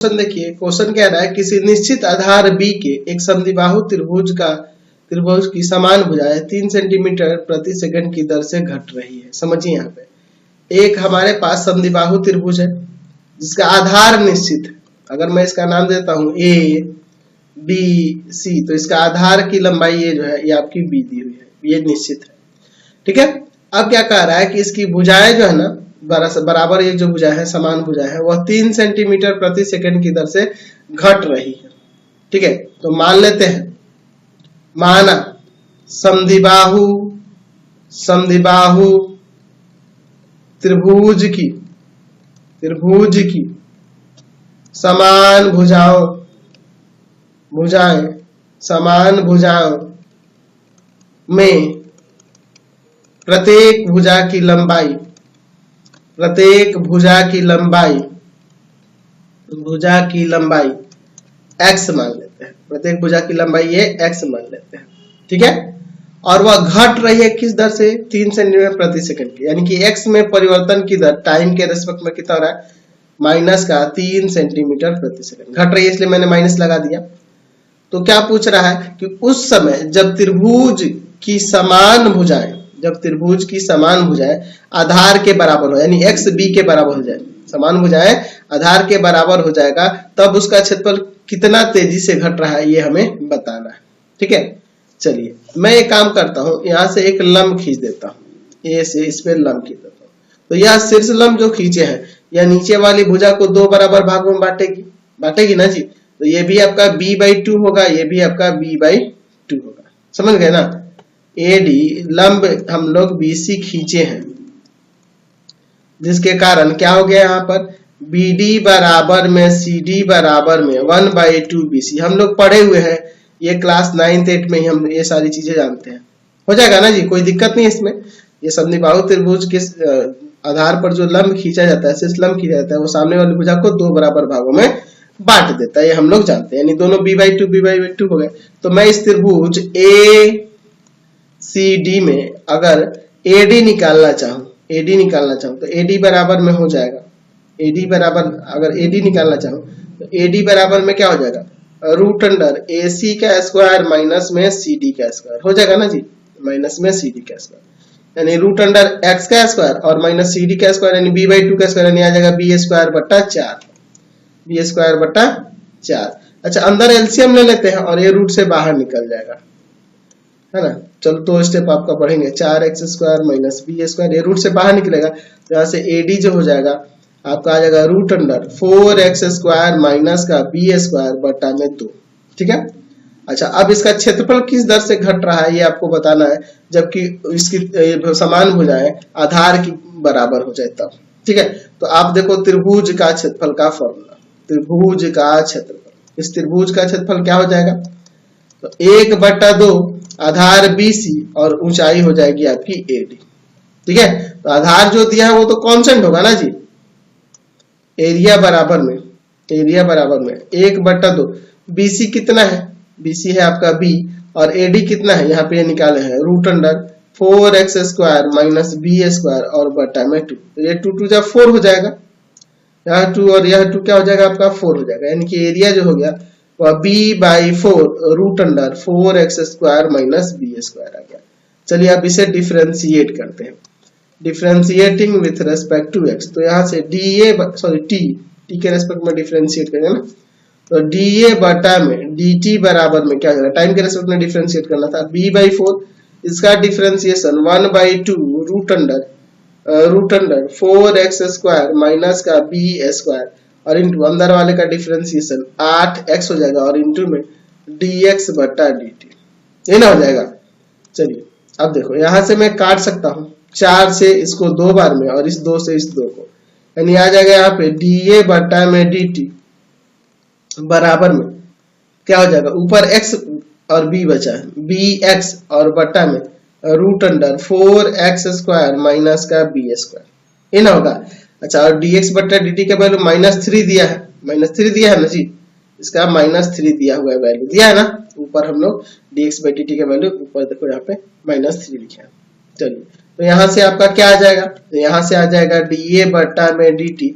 Question देखिए, question कह रहा है किसी निश्चित आधार B के एक समद्विबाहु त्रिभुज की समान भुजाएं 3 सेंटीमीटर प्रति सेकंड की दर से घट रही है। समझिए यहाँ पे एक हमारे पास समद्विबाहु त्रिभुज है जिसका आधार निश्चित है। अगर मैं इसका नाम देता हूँ A B C, तो इसका आधार की लंबाई ये जो है ये आपकी B दी हुई है, ये निश्चित है। ठीक है, अब क्या कह रहा है कि इसकी भुजाएं जो है ना बराबर, एक जो भुजा है समान भुजा है वह 3 सेंटीमीटर प्रति सेकंड की दर से घट रही है। ठीक है, तो मान लेते हैं, माना समद्विबाहु त्रिभुज की समान भुजाओं में प्रत्येक भुजा की लंबाई x मान लेते हैं। प्रत्येक भुजा की लंबाई ये x मान लेते हैं। ठीक है, और वह घट रही है किस दर से? 3 सेंटीमीटर प्रति सेकंड की, यानी कि x में परिवर्तन की दर टाइम के रेस्पेक्ट में कितना हो रहा है? माइनस का 3 सेंटीमीटर प्रति सेकंड घट रही है, इसलिए मैंने माइनस लगा दिया। तो क्या पूछ रहा है कि उस समय जब त्रिभुज की समान भुजाएं आधार के बराबर हो, यानी x b के बराबर हो जाए, समान भुजाएं आधार के बराबर हो जाएगा, तब उसका क्षेत्रफल कितना तेजी से घट रहा है ये हमें बताना है। ठीक है, चलिए मैं एक काम करता हूं, यहां से एक लंब खींच देता हूं, ए से इस पे लंब खींच देता हूं। तो यह शीर्ष लंब जो खींचे हैं यह नीचे वाली भुजा को 2 बराबर भागों में बांटेगी ना जी। तो ये भी आपका b/2 होगा, ये भी आपका b/2 होगा। समझ गए ना? AD लंब हम लोग BC खींचे हैं, जिसके कारण क्या हो गया यहाँ पर BD बराबर में CD बराबर में 1/2 BC। हम लोग पढ़े हुए हैं, ये क्लास 9th 8th में ही हम ये सारी चीजें जानते हैं। हो जाएगा ना जी, कोई दिक्कत नहीं इसमें। ये समद्विबाहु त्रिभुज के आधार पर जो लंब खींचा जाता है, शीर्ष लंब खींचा जाता है, वो सामने वाली भुजा को 2 बराबर भागों में बांट देता है, ये हम लोग जानते हैं। यानी दोनों b/2 हो गए। तो मैं इस त्रिभुज ACD में अगर AD निकालना चाहूं तो AD बराबर में हो जाएगा, अगर AD निकालना चाहूं तो AD बराबर में क्या हो जाएगा? रूट अंडर AC का स्क्वायर माइनस में CD का स्क्वायर हो जाएगा ना जी, माइनस में CD का स्क्वायर, यानी रूट अंडर x का स्क्वायर और माइनस CD का स्क्वायर, यानी b/2 का स्क्वायर, यानी आ जाएगा b² अच्छा, अंदर एलसीएम ले लेते हैं और ये रूट से बाहर निकल जाएगा, है ना। चलो 2 स्टेप आपका पढ़ेंगे, 4x² माइनस b², ये रूट से बाहर निकलेगा। तो यहाँ से AD जो हो जाएगा आपका आ जाएगा रूट अंडर 4x² माइनस का b²/2। ठीक है, अच्छा, अब इसका क्षेत्रफल किस दर से घट रहा है ये आपको बताना है, जबकि इसकी समान भुजाएं आधार की बराबर हो जाए तब। ठीक है, तो आप देखो त्रिभुज का क्षेत्रफल का फॉर्मूला, इस त्रिभुज का क्षेत्रफल क्या हो जाएगा? तो 1/2 आधार BC और ऊंचाई हो जाएगी आपकी AD। ठीक है, तो आधार जो दिया है वो तो कांस्टेंट होगा ना जी। एरिया बराबर में 1/2 BC कितना है? BC है आपका B, और AD कितना है? यहाँ पे निकाले हैं root under 4x² minus b² और बटा में 2। तो ये 2 जब 4 हो जाएगा, यहाँ 2 और यह 2 क्या हो जाएगा आपका 4 हो जाएगा, यानी कि एरिया जो हो गया वह b/4 root under 4x² minus b² आ गया। चलिए अब इसे डिफरेंशिएट करते हैं, differentiating with respect to x। तो यहाँ से t के रेस्पेक्ट में डिफरेंशिएट करेंगे ना, तो dA बटा में dt बराबर में क्या हो जाएगा? टाइम के रेस्पेक्ट में डिफरेंशिएट करना था, b/4, इसका differentiation 1/2 root under 4x² minus का b² और इंटू अंदर वाले का डिफरेंशिएशन 8x हो जाएगा और इंटू में dx/dt, ये ना हो जाएगा। चलिए अब देखो, यहां से मैं काट सकता हूं 4 से इसको 2 बार में और इस 2 से इस 2 को, यानी आ जाएगा यहाँ पे dA बटा में dt बराबर में क्या हो जाएगा? ऊपर x और b बचा है, bx और बटा में रूट अंडर 4x² माइनस का b², ये ना होगा। अच्छा, और dx/dt का वैल्यू -3 दिया है ना जी, इसका -3 दिया हुआ है, वैल्यू दिया है ना ऊपर। हम लोग dx/dt का वैल्यू ऊपर देखो यहाँ पे -3 लिखा है। चलिए, तो यहाँ से आपका क्या आ जाएगा? तो यहाँ से आ जाएगा dA बटा में dt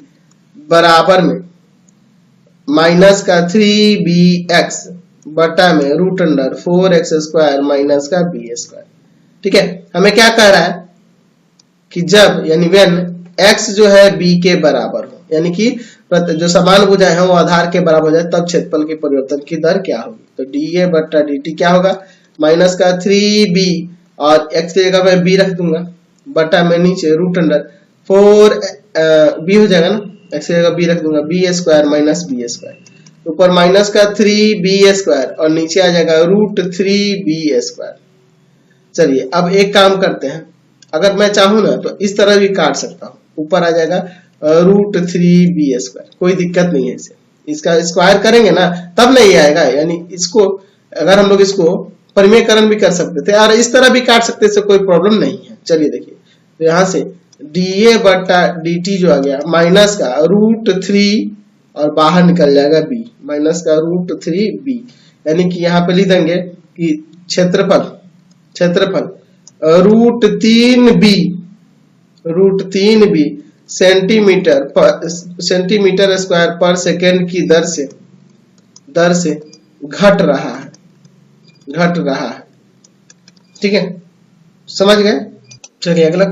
बराबर में माइनस का 3bx बटा में रूट अंडर 4x² माइनस का b²। ठीक है, हमें क्या कह रहा है कि जब यानी व्हेन x जो है b के बराबर हो, यानी कि जो समान भुजाएं हैं वो आधार के बराबर हो जाए, तब क्षेत्रफल के परिवर्तन की दर क्या होगी। तो dA बटा dt क्या होगा, माइनस का 3b और x की जगह मैं b रख दूंगा बटा में नीचे रूट अंडर 4b हो जाएगा ना, x की जगह b रख दूंगा b² माइनस b², ऊपर माइनस का 3b² और नीचे आ जाएगा रूट 3b²। चलिए अब एक काम करते हैं, अगर मैं चाहूं ना तो इस तरह भी काट सकता हूं, ऊपर आ जाएगा रूट 3b², कोई दिक्कत नहीं है इसे, इसका स्क्वायर करेंगे ना तब नहीं आएगा, यानी इसको अगर हम लोग इसको परिमेयकरण भी कर सकते थे और इस तरह भी काट सकते थे, कोई प्रॉब्लम नहीं है। चलिए देखिए, तो यहाँ से dA बटा dt जो आ गया माइनस का रूट 3 और बाहर निकल जाएगा b माइनस का रूट 3b, यानी कि यहाँ पे लिख देंगे कि क्षेत्रफल रूट 3b सेंटीमीटर स्क्वायर पर सेकेंड की दर से घट रहा है। ठीक है, समझ गए। चलिए अगला